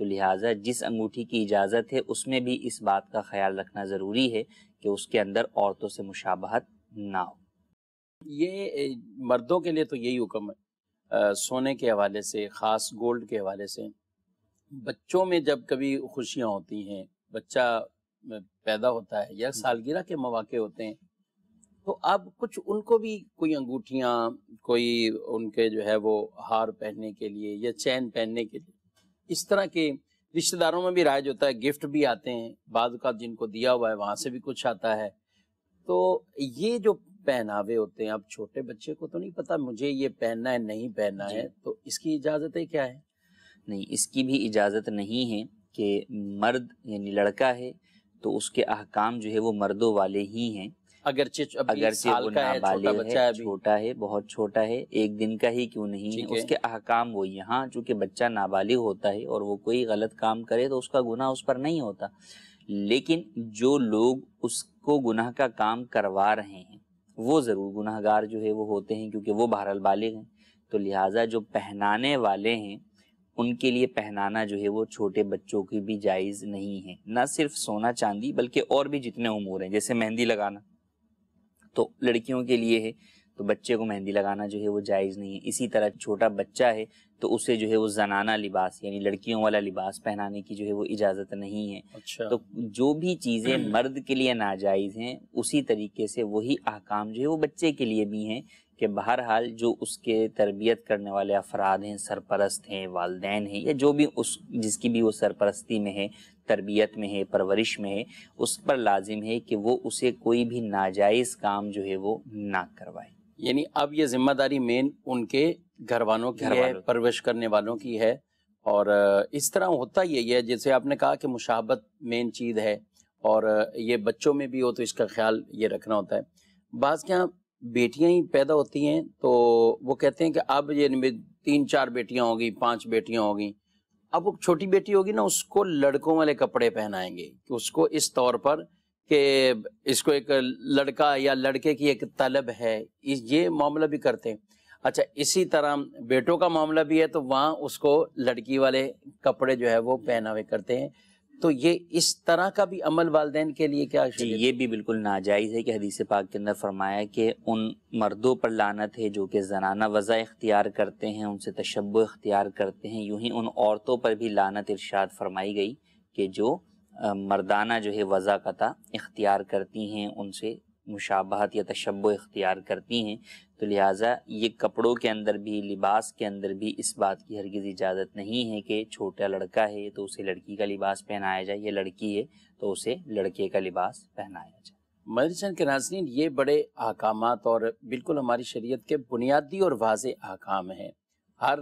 تو لہٰذا جس انگوٹھی کی اجازت ہے اس میں بھی اس بات کا خیال رکھنا ضروری ہے کہ اس کے اندر عورتوں سے مشابہت نہ ہو۔ یہ مردوں کے لیے تو یہی حکم ہے سونے کے حوالے سے، خاص گولڈ کے حوالے سے۔ بچوں میں جب کبھی خوشیاں ہوتی ہیں، بچہ پیدا ہوتا ہے یا سالگرہ کے مواقع ہوتے ہیں، تو اب کچھ ان کو بھی کوئی انگوٹھیاں، کوئی ان کے جو ہے وہ ہار پہننے کے لیے یا چین پہننے کے لیے، اس طرح کے رشتہ داروں میں بھی رائج ہوتا ہے، گفٹ بھی آتے ہیں، بعض اوقات جن کو دیا ہوا ہے وہاں سے بھی کچھ آتا ہے۔ تو یہ جو پہناوے ہوتے ہیں، اب چھوٹے بچے کو تو نہیں پتا مجھے یہ پہننا ہے نہیں پہننا ہے، تو اس کی اجازتیں کیا ہے؟ نہیں، اس کی بھی اجازت نہیں ہے کہ مرد یعنی لڑکا ہے تو اس کے احکام جو ہے وہ مردوں والے ہی ہیں، اگرچہ وہ نابالغ ہے، چھوٹا ہے، بہت چھوٹا ہے، 1 دن کا ہی کیوں نہیں ہے، اس کے احکام وہ یہاں چونکہ بچہ نابالغ ہوتا ہے اور وہ کوئی غلط کام کرے تو اس کا گناہ اس پر نہیں ہوتا، لیکن جو لوگ اس کو گناہ کا کام کروا رہے ہیں وہ ضرور گناہ گار جو ہے وہ ہوتے ہیں، کیونکہ وہ بہرحال بالغ ہیں۔ تو لہٰذا جو پہنانے والے ہیں ان کے لیے پہنانا جو ہے وہ چھوٹے بچوں کی بھی جائز نہیں ہے، نہ صرف سونا چاندی بلکہ اور بھی جتنے امور ہیں، جیسے مہندی لگانا تو لڑکیوں کے لیے ہے، تو بچے کو مہندی لگانا جو ہے وہ جائز نہیں ہے۔ اسی طرح چھوٹا بچہ ہے تو اسے جو ہے وہ زنانہ لباس یعنی لڑکیوں والا لباس پہنانے کی جو ہے وہ اجازت نہیں ہے۔ تو جو بھی چیزیں مرد کے لیے ناجائز ہیں اسی طریقے سے وہی احکام جو ہے وہ بچے کے لیے بھی ہیں، کہ بہرحال جو اس کے تربیت کرنے والے افراد ہیں، سرپرست ہیں، والدین ہیں، یا جو بھی جس کی بھی وہ سرپرستی میں ہے، تربیت میں ہے، پرورش میں ہے، اس پر لازم ہے کہ وہ اسے کوئی بھی ناجائز کام جو ہے وہ نہ کروائے۔ یعنی اب یہ ذمہ داری مین ان کے گھر والوں کی ہے، پرورش کرنے والوں کی ہے، اور اس طرح ہوتا یہی ہے جیسے آپ نے کہا کہ مشابہت مین چیز ہے، اور یہ بچوں میں بھی ہو تو اس کا خیال یہ رکھنا ہوتا ہے۔ بعض کے یہاں بیٹیاں ہی پیدا ہوتی ہیں تو وہ کہتے ہیں کہ اب یہ 3-4 بیٹیاں ہوگی، 5 بیٹیاں ہوگی، اب وہ چھوٹی بیٹی ہوگی نا اس کو لڑکوں والے کپڑے پہنائیں گے، کہ اس کو اس طور پر کہ اس کو ایک لڑکا یا لڑکے کی ایک طلب ہے، یہ معاملہ بھی کرتے ہیں۔ اچھا، اسی طرح بیٹوں کا معاملہ بھی ہے تو وہاں اس کو لڑکی والے کپڑے جو ہے وہ پہناوے کرتے ہیں، تو یہ اس طرح کا بھی عمل والدین کے لیے کیا جی یہ بھی بالکل ناجائز ہے، کہ حدیث پاک کے اندر فرمایا کہ ان مردوں پر لعنت ہے جو کہ زنانہ وضع اختیار کرتے ہیں، ان سے تشبہ اختیار کرتے ہیں، یوں ہی ان عورتوں پر بھی لعنت ارشاد فرمائی گئی کہ جو مردانہ جو ہے وضع قطع اختیار کرتی ہیں، ان سے مشابہت یا تشبہ اختیار کرتی ہیں۔ تو لہٰذا یہ کپڑوں کے اندر بھی، لباس کے اندر بھی اس بات کی ہرگز اجازت نہیں ہے کہ چھوٹا لڑکا ہے تو اسے لڑکی کا لباس پہنایا جائے، یا لڑکی ہے تو اسے لڑکے کا لباس پہنایا جائے۔ مدرسہ کے ناظرین، یہ بڑے احکامات اور بالکل ہماری شریعت کے بنیادی اور واضح احکام ہیں۔ ہر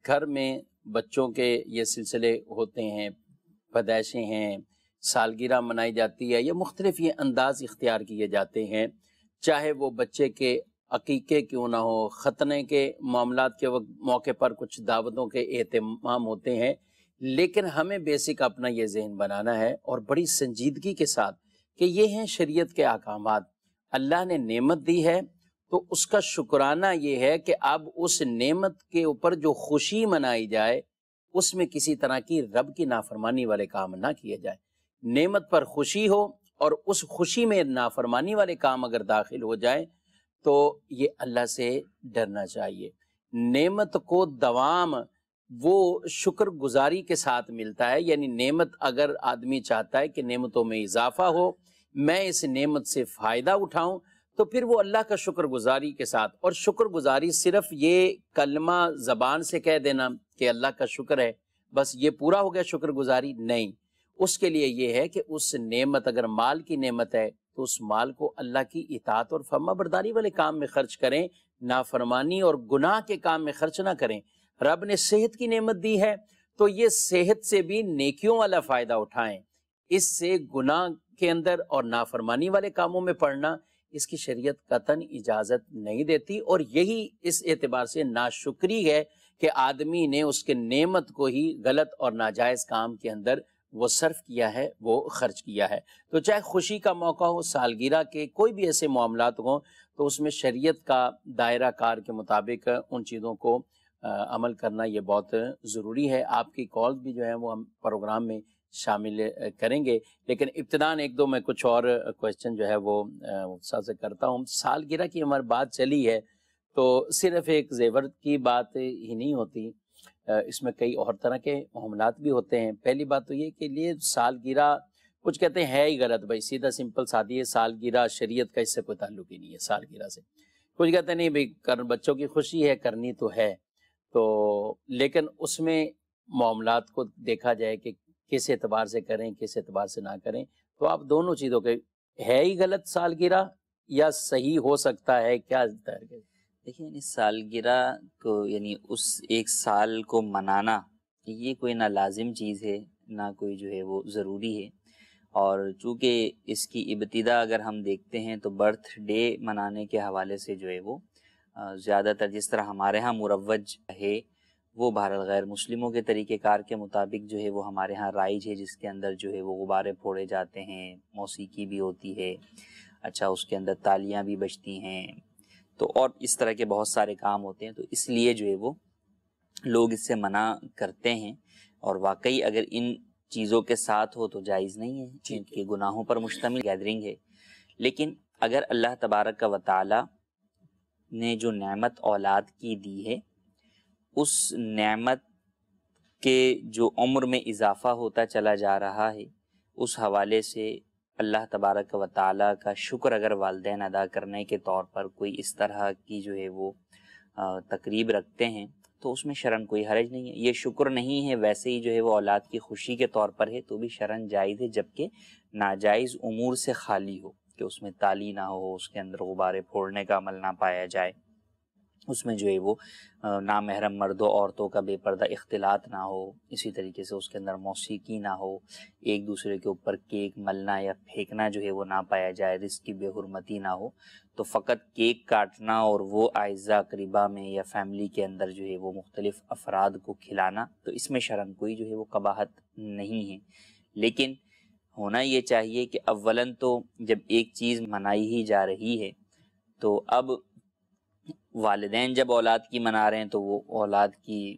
گھر میں بچوں کے یہ سلسلے ہوتے ہیں، پیدائشیں ہیں، سالگرہ منائی جاتی ہے، یا مختلف یہ انداز اختیار کیے جاتے ہیں، چاہے وہ بچے کے عقیقے کیوں نہ ہو، ختنے کے معاملات کے موقع پر کچھ دعوتوں کے اہتمام ہوتے ہیں، لیکن ہمیں بیسک اپنا یہ ذہن بنانا ہے اور بڑی سنجیدگی کے ساتھ کہ یہ ہیں شریعت کے احکامات۔ اللہ نے نعمت دی ہے تو اس کا شکرانہ یہ ہے کہ اب اس نعمت کے اوپر جو خوشی منائی جائے اس میں کسی طرح کی رب کی نافرمانی والے کام نہ کیے جائے۔ نعمت پر خوشی ہو اور اس خوشی میں نافرمانی والے کام اگر داخل ہو جائیں تو یہ اللہ سے ڈرنا چاہیے۔ نعمت کو دوام وہ شکر گزاری کے ساتھ ملتا ہے، یعنی نعمت اگر آدمی چاہتا ہے کہ نعمتوں میں اضافہ ہو، میں اس نعمت سے فائدہ اٹھاؤں، تو پھر وہ اللہ کا شکر گزاری کے ساتھ، اور شکر گزاری صرف یہ کلمہ زبان سے کہہ دینا کہ اللہ کا شکر ہے بس یہ پورا ہو گیا شکر گزاری، نہیں۔ اس کے لیے یہ ہے کہ اس نعمت، اگر مال کی نعمت ہے تو اس مال کو اللہ کی اطاعت اور فرما برداری والے کام میں خرچ کریں، نافرمانی اور گناہ کے کام میں خرچ نہ کریں۔ رب نے صحت کی نعمت دی ہے تو یہ صحت سے بھی نیکیوں والا فائدہ اٹھائیں، اس سے گناہ کے اندر اور نافرمانی والے کاموں میں پڑنا اس کی شریعت قطعاً اجازت نہیں دیتی، اور یہی اس اعتبار سے ناشکری ہے کہ آدمی نے اس کے نعمت کو ہی غلط اور ناجائز کام کے اندر وہ صرف کیا ہے، وہ خرچ کیا ہے۔ تو چاہے خوشی کا موقع ہو، سالگرہ کے کوئی بھی ایسے معاملات ہوں، تو اس میں شریعت کا دائرہ کار کے مطابق ان چیزوں کو عمل کرنا یہ بہت ضروری ہے۔ آپ کی کالز بھی جو ہیں وہ ہم پروگرام میں شامل کریں گے، لیکن ابتداً ایک دو میں کچھ اور کویشچن جو ہے وہ استاد سے کرتا ہوں۔ سالگرہ کی ہماری بات چلی ہے تو صرف ایک زیور کی بات ہی نہیں ہوتی، اس میں کئی اور طرح کے معاملات بھی ہوتے ہیں۔ پہلی بات تو یہ کہ یہ سالگرہ کچھ کہتے ہیں ہے ہی غلط، بھائی سیدھا سمپل سادی ہے، سالگرہ شریعت کا اس سے کوئی تعلق ہی نہیں ہے سالگرہ سے۔ کچھ کہتے ہیں نہیں بھائی بچوں کی خوشی ہے، کرنی تو ہے، تو لیکن اس میں معاملات کو دیکھا جائے کہ کس اعتبار سے کریں کس اعتبار سے نہ کریں، تو آپ دونوں چیزوں کے ہے ہی غلط سالگرہ یا صحیح ہو سکتا ہے، کیا دیکھیں یعنی سالگرہ کو یعنی اس ایک سال کو منانا یہ کوئی نہ لازم چیز ہے نہ کوئی جو ہے وہ ضروری ہے، اور چونکہ اس کی ابتدا اگر ہم دیکھتے ہیں تو برتھ ڈے منانے کے حوالے سے جو ہے وہ زیادہ تر جس طرح ہمارے ہاں مروج ہے وہ بہرحال غیر مسلموں کے طریقہ کار کے مطابق جو ہے وہ ہمارے ہاں رائج ہے، جس کے اندر جو ہے وہ غبارے پھوڑے جاتے ہیں، موسیقی بھی ہوتی ہے، اچھا اس کے اندر تالیاں بھی بجتی ہیں، تو اور اس طرح کے بہت سارے کام ہوتے ہیں، تو اس لیے جو ہے وہ لوگ اس سے منع کرتے ہیں، اور واقعی اگر ان چیزوں کے ساتھ ہو تو جائز نہیں ہے، ان کے گناہوں پر مشتمل گیدرنگ ہے۔ لیکن اگر اللہ تبارک و تعالی نے جو نعمت اولاد کی دی ہے، اس نعمت کے جو عمر میں اضافہ ہوتا چلا جا رہا ہے، اس حوالے سے اللہ تبارک و تعالیٰ کا شکر اگر والدین ادا کرنے کے طور پر کوئی اس طرح کی جو ہے وہ تقریب رکھتے ہیں تو اس میں شرعاً کوئی حرج نہیں ہے۔ یہ شکر نہیں ہے، ویسے ہی جو ہے وہ اولاد کی خوشی کے طور پر ہے تو بھی شرعاً جائز ہے، جبکہ ناجائز امور سے خالی ہو، کہ اس میں تالی نہ ہو، اس کے اندر غبارے پھوڑنے کا عمل نہ پایا جائے، اس میں جو ہے وہ نامحرم مردوں عورتوں کا بے پردہ اختلاط نہ ہو، اسی طریقے سے اس کے اندر موسیقی نہ ہو، ایک دوسرے کے اوپر کیک ملنا یا پھینکنا جو ہے وہ نہ پایا جائے، رزق کی بے حرمتی نہ ہو، تو فقط کیک کاٹنا اور وہ اعزاء اقربا میں یا فیملی کے اندر جو ہے وہ مختلف افراد کو کھلانا، تو اس میں شرعاً کوئی جو ہے وہ قباحت نہیں ہے۔ لیکن ہونا یہ چاہیے کہ اولاً تو جب ایک چیز منائی ہی جا رہی ہے تو اب والدین جب اولاد کی منا رہے ہیں تو وہ اولاد کی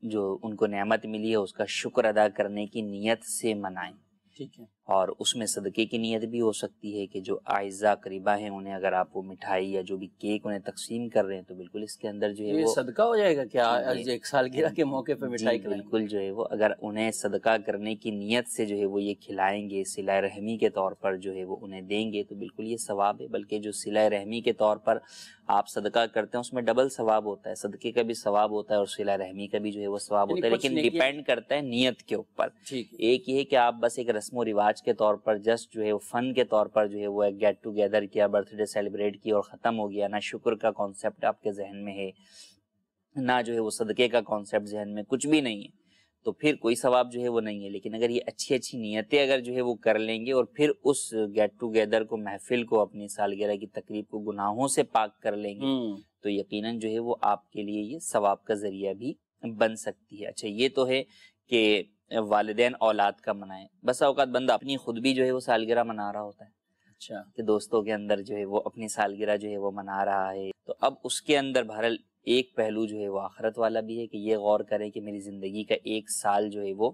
جو ان کو نعمت ملی ہے اس کا شکر ادا کرنے کی نیت سے منائیں، ٹھیک ہے، اور اس میں صدقے کی نیت بھی ہو سکتی ہے کہ جو اعزاء قریبہ ہیں انہیں اگر آپ وہ مٹھائی یا جو بھی کیک انہیں تقسیم کر رہے ہیں تو بالکل اس کے اندر جو ہے وہ صدقہ ہو جائے گا کیا ایک سالگرہ کے موقع پہ مٹھائی کھلائیں؟ بالکل جو ہے وہ اگر انہیں صدقہ کرنے کی نیت سے جو ہے وہ یہ کھلائیں گے، صلہ رحمی کے طور پر جو ہے وہ انہیں دیں گے تو بالکل یہ ثواب ہے، بلکہ جو صلہ رحمی کے طور پر آپ صدقہ کرتے ہیں اس میں ڈبل ثواب ہوتا ہے، صدقے کا بھی ثواب ہوتا ہے اور صلہ رحمی کا بھی جو ہے وہ ثواب ہوتا ہے، لیکن ڈیپینڈ کرتا ہے نیت کے اوپر۔ ایک یہ ہے کہ آپ بس ایک رسم و رواج کے طور پر جسٹ جو ہے وہ فن کے طور پر جو ہے وہ ایک گیٹ ٹوگیدر کیا، برتھ ڈے سیلیبریٹ کی اور ختم ہو گیا، نہ شکر کا کانسیپٹ آپ کے ذہن میں ہے نہ جو ہے وہ صدقے کا کانسیپٹ ذہن میں، کچھ بھی نہیں ہے، تو پھر کوئی ثواب جو ہے وہ نہیں ہے۔ لیکن اگر یہ اچھی اچھی نیتیں اگر جو ہے وہ کر لیں گے اور پھر اس گیٹ ٹوگیدر کو، محفل کو، اپنی سالگرہ کی تقریب کو گناہوں سے پاک کر لیں گے تو یقیناً جو ہے وہ آپ کے لیے یہ ثواب کا ذریعہ بھی بن سکتی ہے۔ اچھا یہ تو ہے کہ والدین اولاد کا منائیں، بس اوقات بندہ اپنی خود بھی جو ہے وہ سالگرہ منا رہا ہوتا ہے، اچھا کہ دوستوں کے اندر جو ہے وہ اپنی سالگرہ جو ہے وہ منا رہا ہے، تو اب اس کے اندر بہرحال ایک پہلو جو ہے وہ آخرت والا بھی ہے کہ یہ غور کریں کہ میری زندگی کا ایک سال جو ہے وہ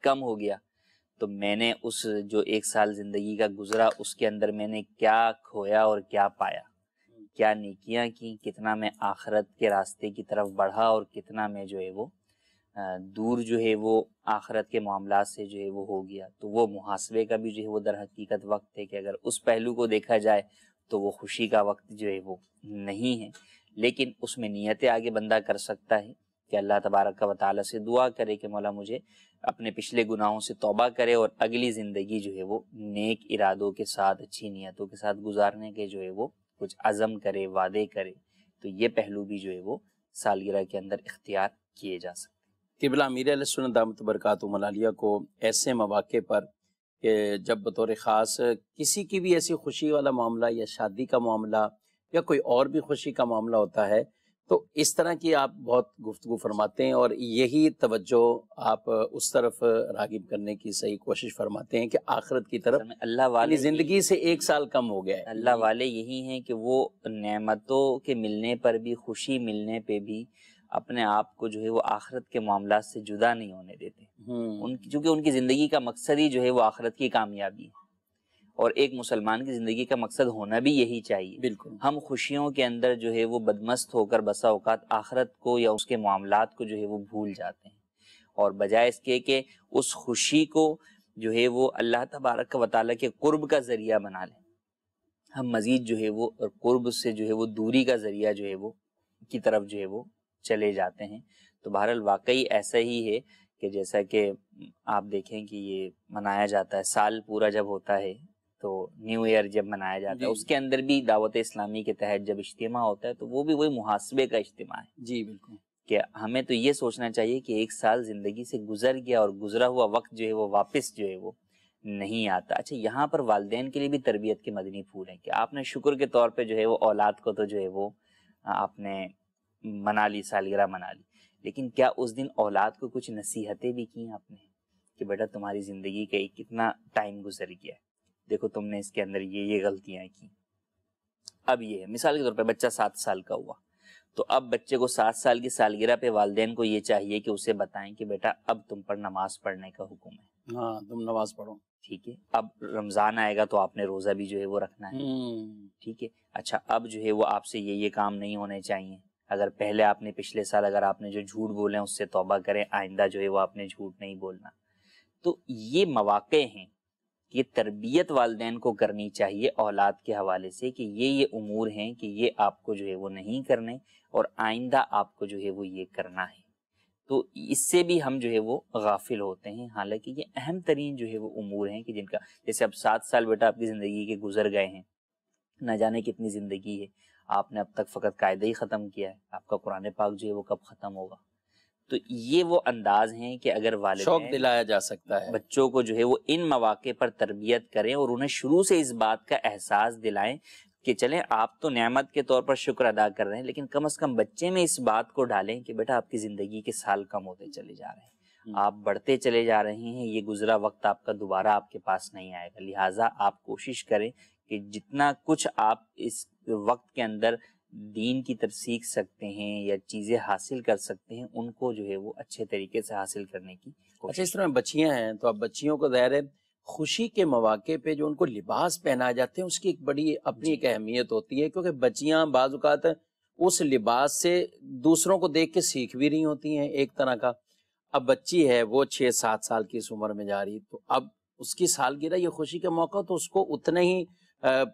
کم ہو گیا تو میں نے اس جو ایک سال زندگی کا گزرا اس کے اندر میں نے کیا کھویا اور کیا پایا، کیا نیکیاں کی، کتنا میں آخرت کے راستے کی طرف بڑھا اور کتنا میں جو ہے وہ دور جو ہے وہ آخرت کے معاملات سے جو ہے وہ ہو گیا۔ تو وہ محاسبے کا بھی جو ہے وہ در حقیقت وقت ہے کہ اگر اس پہلو کو دیکھا جائے تو وہ خوشی کا وقت جو ہے وہ نہیں ہے، لیکن اس میں نیتیں آگے بندہ کر سکتا ہے کہ اللہ تبارک و تعالیٰ سے دعا کرے کہ مولا مجھے اپنے پچھلے گناہوں سے توبہ کرے اور اگلی زندگی جو ہے وہ نیک ارادوں کے ساتھ، اچھی نیتوں کے ساتھ گزارنے کے جو ہے وہ کچھ عزم کرے، وعدے کرے، تو یہ پہلو بھی جو ہے وہ سالگرہ کے اندر اختیار کیے جا سکتے۔ قبلہ امیر اہل سنت دامت برکاتہم العالیہ کو ایسے مواقع پر کہ جب بطور خاص کسی کی بھی ایسی خوشی والا معاملہ یا شادی کا معاملہ یا کوئی اور بھی خوشی کا معاملہ ہوتا ہے تو اس طرح کی آپ بہت گفتگو فرماتے ہیں اور یہی توجہ آپ اس طرف راغب کرنے کی صحیح کوشش فرماتے ہیں کہ آخرت کی طرف اللہ والے زندگی سے ایک سال کم ہو گیا ہے۔ اللہ والے یہی ہیں کہ وہ نعمتوں کے ملنے پر بھی، خوشی ملنے پہ بھی اپنے آپ کو جو ہے وہ آخرت کے معاملات سے جدا نہیں ہونے دیتے، چونکہ ان کی زندگی کا مقصد ہی جو ہے وہ آخرت کی کامیابی ہے، اور ایک مسلمان کی زندگی کا مقصد ہونا بھی یہی چاہیے۔ بالکل ہم خوشیوں کے اندر جو ہے وہ بدمست ہو کر بسا اوقات آخرت کو یا اس کے معاملات کو جو ہے وہ بھول جاتے ہیں، اور بجائے اس کے کہ اس خوشی کو جو ہے وہ اللہ تبارک و تعالیٰ کے قرب کا ذریعہ بنا لیں، ہم مزید جو ہے وہ قرب سے جو ہے وہ دوری کا ذریعہ جو ہے وہ کی طرف جو ہے وہ چلے جاتے ہیں۔ تو بہرحال واقعی ایسا ہی ہے کہ جیسا کہ آپ دیکھیں کہ یہ منایا جاتا ہے، سال پورا جب ہوتا ہے تو نیو ایئر جب منایا جاتا ہے، اس کے اندر بھی دعوت اسلامی کے تحت جب اجتماع ہوتا ہے تو وہ بھی وہی محاسبے کا اجتماع ہے۔ جی بالکل، کہ ہمیں تو یہ سوچنا چاہیے کہ ایک سال زندگی سے گزر گیا اور گزرا ہوا وقت جو ہے وہ واپس جو ہے وہ نہیں آتا۔ اچھا، یہاں پر والدین کے لیے بھی تربیت کے مدنی پھول ہیں کہ آپ نے شکر کے طور پہ جو ہے وہ اولاد کو تو جو ہے وہ آپ نے منا لی، سالگرہ منا لی، لیکن کیا اس دن اولاد کو کچھ نصیحتیں بھی کی آپ نے کہ بیٹا تمہاری زندگی کا کتنا ٹائم گزر گیا ہے، دیکھو تم نے اس کے اندر یہ غلطیاں کی، اب یہ ہے۔ مثال کے طور پہ بچہ 7 سال کا ہوا تو اب بچے کو 7 سال کی سالگرہ پہ والدین کو یہ چاہیے کہ اسے بتائیں کہ بیٹا اب تم پر نماز پڑھنے کا حکم ہے، ہاں تم نماز پڑھو، ٹھیک ہے، اب رمضان آئے گا تو آپ نے روزہ بھی جو ہے وہ رکھنا ہے، ٹھیک ہے، اچھا اب جو ہے وہ آپ سے یہ کام نہیں ہونے چاہیے، اگر پہلے آپ نے پچھلے سال اگر آپ نے جو جھوٹ بولے ہیں اس سے توبہ کریں، آئندہ جو ہے وہ آپ نے جھوٹ نہیں بولنا۔ تو یہ مواقع ہیں، یہ تربیت والدین کو کرنی چاہیے اولاد کے حوالے سے کہ یہ امور ہیں کہ یہ آپ کو جو ہے وہ نہیں کرنے اور آئندہ آپ کو جو ہے وہ یہ کرنا ہے۔ تو اس سے بھی ہم جو ہے وہ غافل ہوتے ہیں، حالانکہ یہ اہم ترین جو ہے وہ امور ہیں کہ جن کا، جیسے اب 7 سال بیٹا آپ کی زندگی کے گزر گئے ہیں، نہ جانے کتنی زندگی ہے، آپ نے اب تک فقط قاعدہ ہی ختم کیا ہے، آپ کا قرآن پاک جو ہے وہ کب ختم ہوگا؟ تو یہ وہ انداز ہیں کہ اگر والدین شوق دلایا جا سکتا ہے، بچوں کو جو ہے وہ ان مواقع پر تربیت کریں اور انہیں شروع سے اس بات کا احساس دلائیں کہ چلیں آپ تو نعمت کے طور پر شکر ادا کر رہے ہیں، لیکن کم از کم بچے میں اس بات کو ڈالیں کہ بیٹا آپ کی زندگی کے سال کم ہوتے چلے جا رہے ہیں، آپ بڑھتے چلے جا رہے ہیں، یہ گزرا وقت آپ کا دوبارہ آپ کے پاس نہیں آئے گا، لہٰذا آپ کوشش کریں کہ جتنا کچھ آپ اس وقت کے اندر دین کی طرف سیکھ سکتے ہیں یا چیزیں حاصل کر سکتے ہیں ان کو جو ہے وہ اچھے طریقے سے حاصل کرنے کی کوشش۔ اچھا، اس طرح بچیاں ہیں تو اب بچیوں کو ظاہر ہے خوشی کے مواقع پہ جو ان کو لباس پہنائے جاتے ہیں اس کی ایک بڑی اپنی ایک اہمیت ہوتی ہے، کیونکہ بچیاں بعض اوقات اس لباس سے دوسروں کو دیکھ کے سیکھ بھی رہی ہوتی ہیں ایک طرح کا۔ اب بچی ہے وہ 6-7 سال کی اس عمر میں جا رہی، تو اب اس کی سالگرہ یہ خوشی کا موقع تو اس کو اتنا ہی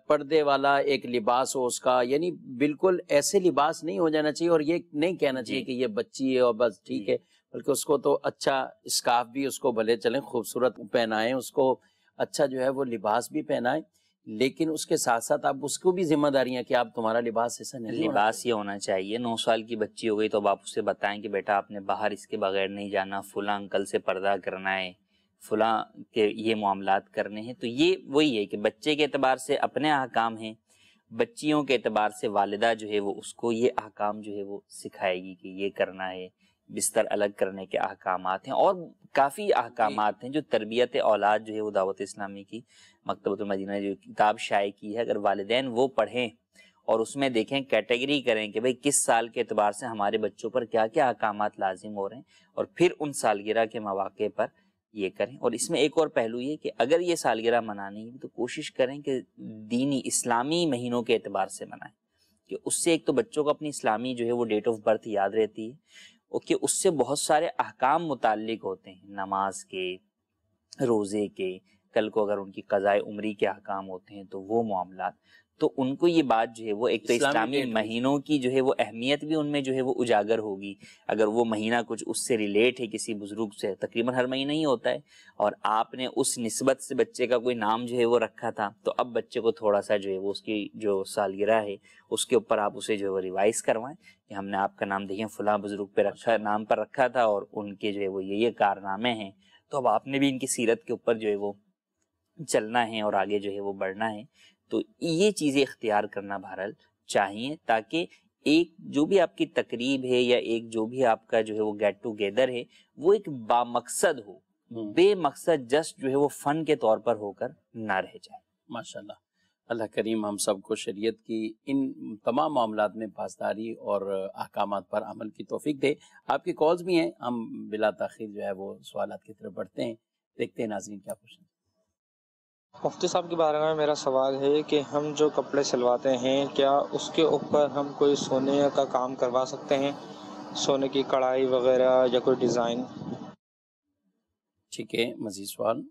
پردے والا ایک لباس ہو اس کا، یعنی بالکل ایسے لباس نہیں ہو جانا چاہیے، اور یہ نہیں کہنا چاہیے کہ یہ بچی ہے اور بس ٹھیک ہے، بلکہ اس کو تو اچھا اسکارف بھی اس کو بھلے چلیں خوبصورت پہنائیں، اس کو اچھا جو ہے وہ لباس بھی پہنائیں، لیکن اس کے ساتھ ساتھ آپ اس کو بھی ذمہ داریاں کہ آپ تمہارا لباس ایسا نہیں ہونا لباس یہ ہونا چاہیے۔ 9 سال کی بچی ہو گئی تو اب آپ اسے بتائیں کہ بیٹا آپ نے باہر اس کے بغیر نہیں جانا، فلاں انکل سے پردہ کرنا ہے، فلاں کے یہ معاملات کرنے ہیں۔ تو یہ وہی ہے کہ بچے کے اعتبار سے اپنے احکام ہیں، بچیوں کے اعتبار سے والدہ جو ہے وہ اس کو یہ احکام جو ہے وہ سکھائے گی کہ یہ کرنا ہے، بستر الگ کرنے کے احکامات ہیں، اور کافی احکامات ہیں جو تربیت اولاد جو ہے وہ دعوت اسلامی کی مکتبۃ المدینہ جو کتاب شائع کی ہے، اگر والدین وہ پڑھیں اور اس میں دیکھیں، کیٹیگری کریں کہ بھئی کس سال کے اعتبار سے ہمارے بچوں پر کیا کیا احکامات لازم ہو رہے ہیں، اور پھر ان سالگرہ کے مواقع پر یہ کریں۔ اور اس میں ایک اور پہلو یہ کہ اگر یہ سالگرہ منانی ہے تو کوشش کریں کہ دینی اسلامی مہینوں کے اعتبار سے منائیں، کہ اس سے ایک تو بچوں کو اپنی اسلامی جو ہے وہ ڈیٹ آف برتھ یاد رہتی ہے، اور کہ اس سے بہت سارے احکام متعلق ہوتے ہیں، نماز کے، روزے کے، کل کو اگر ان کی قضاء عمری کے احکام ہوتے ہیں تو وہ معاملات، تو ان کو یہ بات جو ہے وہ ایک تو اسلامی مہینوں کی جو ہے وہ اہمیت بھی ان میں جو ہے وہ اجاگر ہوگی، اگر وہ مہینہ کچھ اس سے ریلیٹ ہے کسی بزرگ سے، تقریباً ہر مہینہ ہی ہوتا ہے، اور آپ نے اس نسبت سے بچے کا کوئی نام جو ہے وہ رکھا تھا، تو اب بچے کو تھوڑا سا جو ہے وہ اس کی جو سالگرہ ہے اس کے اوپر آپ اسے جو ہے وہ ریوائز کروائیں کہ ہم نے آپ کا نام دیکھیں فلاں بزرگ پہ رکھا، نام پر رکھا تھا، اور ان کے جو ہے وہ یہ کارنامے ہیں، تو اب آپ نے بھی ان کی سیرت کے اوپر جو ہے وہ چلنا ہے اور آگے جو ہے وہ بڑھنا ہے۔ تو یہ چیزیں اختیار کرنا بہرحال چاہیے، تاکہ ایک جو بھی آپ کی تقریب ہے یا ایک جو بھی آپ کا جو ہے وہ گیٹ ٹو گیدر ہے وہ ایک بامقصد ہو، بے مقصد جسٹ جو ہے وہ فن کے طور پر ہو کر نہ رہ جائے۔ ماشاءاللہ۔ اللہ کریم ہم سب کو شریعت کی ان تمام معاملات میں پاسداری اور احکامات پر عمل کی توفیق دے۔ آپ کی کالز بھی ہیں، ہم بلا تاخیر جو ہے وہ سوالات کی طرف بڑھتے ہیں، دیکھتے ہیں ناظرین کیا پوچھیں۔ مفتی صاحب کے بارے میں میرا سوال ہے کہ ہم جو کپڑے سلواتے ہیں کیا اس کے اوپر ہم کوئی سونے کا کام کروا سکتے ہیں، سونے کی کڑھائی وغیرہ یا کوئی ڈیزائن؟ ٹھیک ہے، مزید سوال؟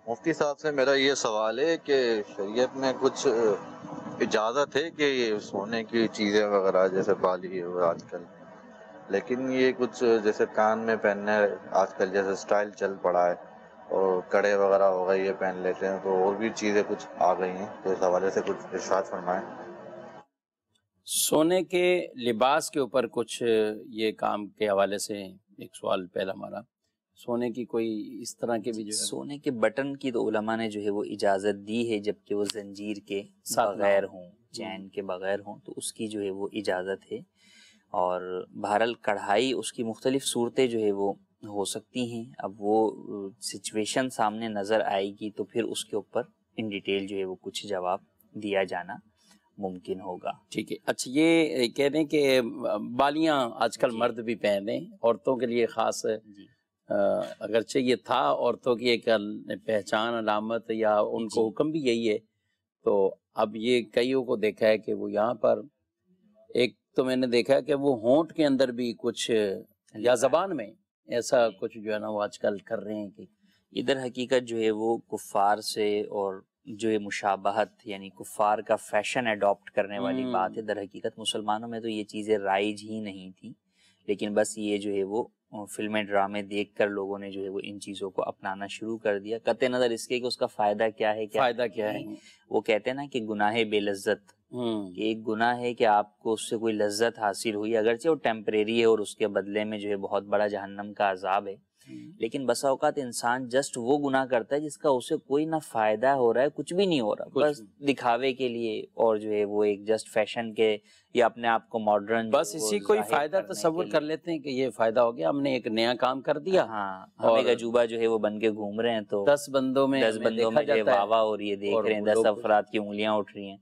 مفتی صاحب سے میرا یہ سوال ہے کہ شریعت میں کچھ اجازت ہے کہ یہ سونے کی چیزیں وغیرہ جیسے بالی اور آج کل، لیکن یہ کچھ جیسے کان میں پہننے آج کل جیسے سٹائل چل پڑا ہے اور کڑے وغیرہ ہو گئے یہ پہن لیتے ہیں، تو اور بھی چیزیں کچھ آ گئی ہیں، تو اس حوالے سے کچھ ارشاد فرمائیں۔ سونے کے لباس کے اوپر کچھ یہ کام کے حوالے سے ایک سوال پہلا ہمارا، سونے کی کوئی اس طرح کے بھی جو ہے سونے کے بٹن کی تو علماء نے جو ہے وہ اجازت دی ہے، جبکہ وہ زنجیر کے بغیر ہوں، چین کے بغیر ہوں، تو اس کی جو ہے وہ اجازت ہے۔ اور بہرحال کڑھائی اس کی مختلف صورتیں جو ہے وہ ہو سکتی ہیں، اب وہ سچویشن سامنے نظر آئے گی تو پھر اس کے اوپر ان ڈیٹیل جو ہے وہ کچھ جواب دیا جانا ممکن ہوگا۔ ٹھیک ہے۔ اچھا، یہ کہہ دیں کہ بالیاں آج کل مرد بھی پہن رہے ہیں، عورتوں کے لیے خاص جی اگرچہ یہ تھا عورتوں کی ایک پہچان علامت یا ان کو حکم بھی یہی ہے، تو اب یہ کئیوں کو دیکھا ہے کہ وہ یہاں پر ایک تو میں نے دیکھا ہے کہ وہ ہونٹ کے اندر بھی کچھ یا زبان میں ایسا کچھ جو ہے نا وہ آج کل کر رہے ہیں کہ ادھر حقیقت جو ہے وہ کفار سے اور جو ہے مشابہت یعنی کفار کا فیشن اڈاپٹ کرنے والی بات ہے۔ در حقیقت مسلمانوں میں تو یہ چیزیں رائج ہی نہیں تھی، لیکن بس یہ جو ہے وہ فلمیں ڈرامے دیکھ کر لوگوں نے جو ہے وہ ان چیزوں کو اپنانا شروع کر دیا، قطع نظر اس کے کہ اس کا فائدہ کیا ہے، فائدہ کیا ہے۔ وہ کہتے ہیں نا کہ گناہ بے لذت، کہ ایک گناہ ہے کہ آپ کو اس سے کوئی لذت حاصل ہوئی، اگرچہ وہ ٹیمپریری ہے اور اس کے بدلے میں جو ہے بہت بڑا جہنم کا عذاب ہے، لیکن بسا اوقات انسان جسٹ وہ گناہ کرتا ہے جس کا اسے کوئی نہ فائدہ ہو رہا ہے، کچھ بھی نہیں ہو رہا، بس دکھاوے کے لیے، اور جو ہے وہ ایک جسٹ فیشن کے یا اپنے آپ کو ماڈرن بس اسی کوئی فائدہ تصور کر لیتے ہیں کہ یہ فائدہ ہو گیا، ہم نے ایک نیا کام کر دیا، ہاں ہم ایک عجوبہ جو ہے وہ بن کے گھوم رہے ہیں، تو 10 بندوں میں جو ہے واہ واہ اور یہ دیکھ رہے ہیں، 10 افراد کی انگلیاں اٹھ رہی ہیں،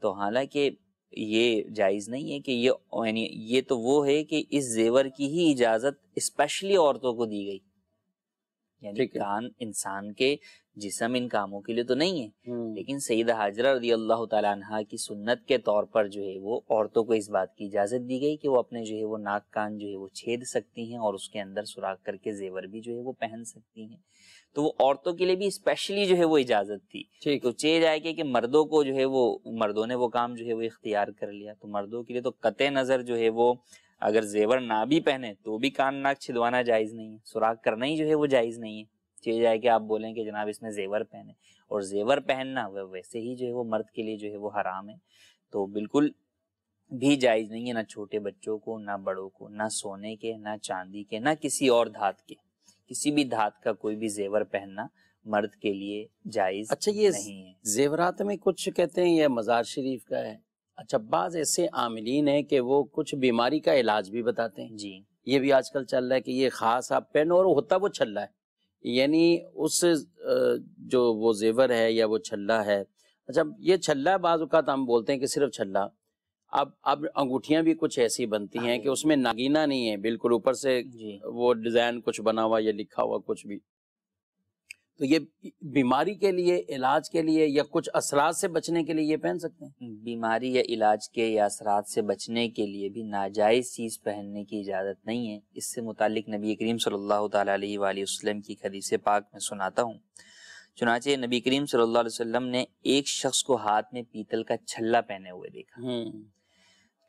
تو حالانکہ یہ جائز نہیں ہے کہ یعنی یہ تو وہ ہے کہ اس زیور کی ہی اجازت اسپیشلی عورتوں کو دی گئی، یعنی کان انسان کے جسم ان کاموں کے لیے تو نہیں ہے، لیکن سیدہ حاجرہ رضی اللہ تعالیٰ عنہا کی سنت کے طور پر جو ہے وہ عورتوں کو اس بات کی اجازت دی گئی کہ وہ اپنے جو ہے وہ ناک کان جو ہے وہ چھید سکتی ہیں اور اس کے اندر سوراخ کر کے زیور بھی جو ہے وہ پہن سکتی ہیں، تو وہ عورتوں کے لیے بھی اسپیشلی جو ہے وہ اجازت تھی۔ تو چیز آئے کہ مردوں کو جو ہے وہ مردوں نے وہ کام جو ہے وہ اختیار کر لیا، تو مردوں کے لیے تو قطع نظر جو ہے وہ اگر زیور نہ بھی پہنے تو بھی کان ناک چھدوانا جائز نہیں ہے، سوراخ کرنا ہی جو ہے وہ جائز نہیں ہے۔ چیز آئے کہ آپ بولیں کہ جناب اس میں زیور پہنے، اور زیور پہننا ویسے ہی جو ہے وہ مرد کے لیے جو ہے وہ حرام ہے، تو بالکل بھی جائز نہیں ہے، نہ چھوٹے بچوں کو، نہ بڑوں کو، نہ سونے کے، نہ چاندی کے، نہ کسی اور دھات کے، کسی بھی دھات کا کوئی بھی زیور پہننا مرد کے لیے جائز نہیں ہے۔ زیورات میں کچھ کہتے ہیں یہ مزار شریف کا ہے، اچھا بعض ایسے عاملین ہیں کہ وہ کچھ بیماری کا علاج بھی بتاتے ہیں، جی یہ بھی آج کل چل رہا ہے کہ یہ خاص آپ پہنو، اور ہوتا وہ چھلا ہے، یعنی اس جو وہ زیور ہے یا وہ چھلا ہے، اچھا یہ چھلا بعض اوقات ہم بولتے ہیں کہ صرف چھلا، اب انگوٹھیاں بھی کچھ ایسی بنتی ہیں کہ اس میں ناگینہ نہیں ہے، بالکل اوپر سے وہ ڈیزائن کچھ بنا ہوا یا لکھا ہوا کچھ بھی، تو یہ بیماری کے لیے، علاج کے لیے یا کچھ اثرات سے بچنے کے لیے یہ پہن سکتے ہیں؟ بیماری یا علاج کے یا اثرات سے بچنے کے لیے بھی ناجائز چیز پہننے کی اجازت نہیں ہے۔ اس سے متعلق نبی کریم صلی اللہ تعالیٰ علیہ وآلہ وسلم کی حدیث پاک میں سناتا ہوں۔ چنانچہ نبی کریم صلی اللہ علیہ وسلم نے ایک شخص کو ہاتھ میں پیتل کا چھلا پہنے ہوئے دیکھا،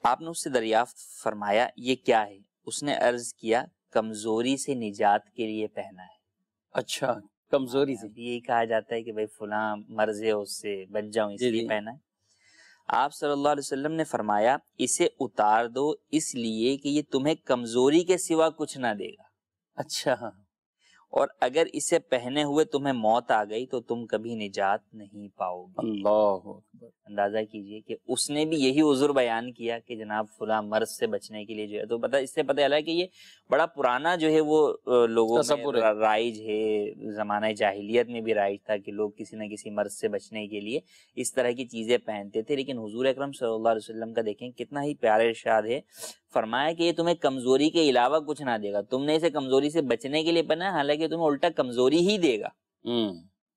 آپ نے اس سے دریافت فرمایا یہ کیا ہے؟ اس نے عرض کیا کمزوری سے نجات کے لیے پہنا ہے۔ اچھا، کمزوری سے یہی کہا جاتا ہے کہ بھائی فلاں مرض ہے اس سے بچ جاؤں اس لیے پہنا ہے۔ آپ صلی اللہ علیہ وسلم نے فرمایا اسے اتار دو اس لیے کہ یہ تمہیں کمزوری کے سوا کچھ نہ دے گا۔ اچھا، اور اگر اسے پہنے ہوئے تمہیں موت آ گئی تو تم کبھی نجات نہیں پاؤ گے۔ اللہ اکبر۔ اندازہ کیجئے کہ اس نے بھی یہی عذر بیان کیا کہ جناب فلاں مرض سے بچنے کے لیے جو ہے، تو پتہ اس سے پتہ چلا کہ یہ بڑا پرانا جو ہے وہ لوگوں میں رائج ہے، زمانہ جاہلیت میں بھی رائج تھا کہ لوگ کسی نہ کسی مرض سے بچنے کے لیے اس طرح کی چیزیں پہنتے تھے۔ لیکن حضور اکرم صلی اللہ علیہ وسلم کا دیکھیں کتنا ہی پیارا ارشاد ہے، فرمایا کہ یہ تمہیں کمزوری کے علاوہ کچھ نہ دے گا، تم نے اسے کمزوری سے بچنے کے لیے پہنا، حالانکہ تمہیں الٹا کمزوری ہی دے گا،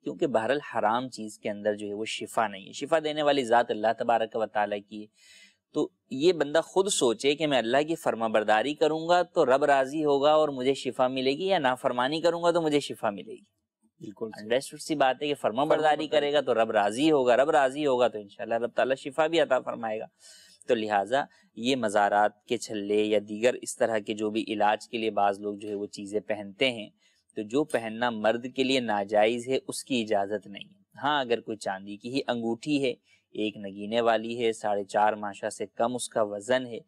کیونکہ بہرحال حرام چیز کے اندر جو ہے وہ شفا نہیں ہے، شفا دینے والی ذات اللہ تبارک و تعالیٰ کی ہے۔ تو یہ بندہ خود سوچے کہ میں اللہ کی فرما برداری کروں گا تو رب راضی ہوگا اور مجھے شفا ملے گی، یا نافرمانی کروں گا تو مجھے شفا ملے گی۔ بالکل انڈرسٹوڈ سی بات ہے کہ فرما برداری کرے گا تو رب راضی ہوگا، رب راضی ہوگا تو انشاءاللہ رب تعالیٰ شفا بھی عطا فرمائے گا۔ تو لہٰذا یہ مزارات کے چھلے یا دیگر اس طرح کے جو بھی علاج کے لیے بعض لوگ جو ہے وہ چیزیں پہنتے ہیں، تو جو پہننا مرد کے لیے ناجائز ہے اس کی اجازت نہیں ہے۔ ہاں اگر کوئی چاندی کی ہی انگوٹھی ہے، ایک نگینے والی ہے، 4.5 ماشا سے کم اس کا وزن ہے،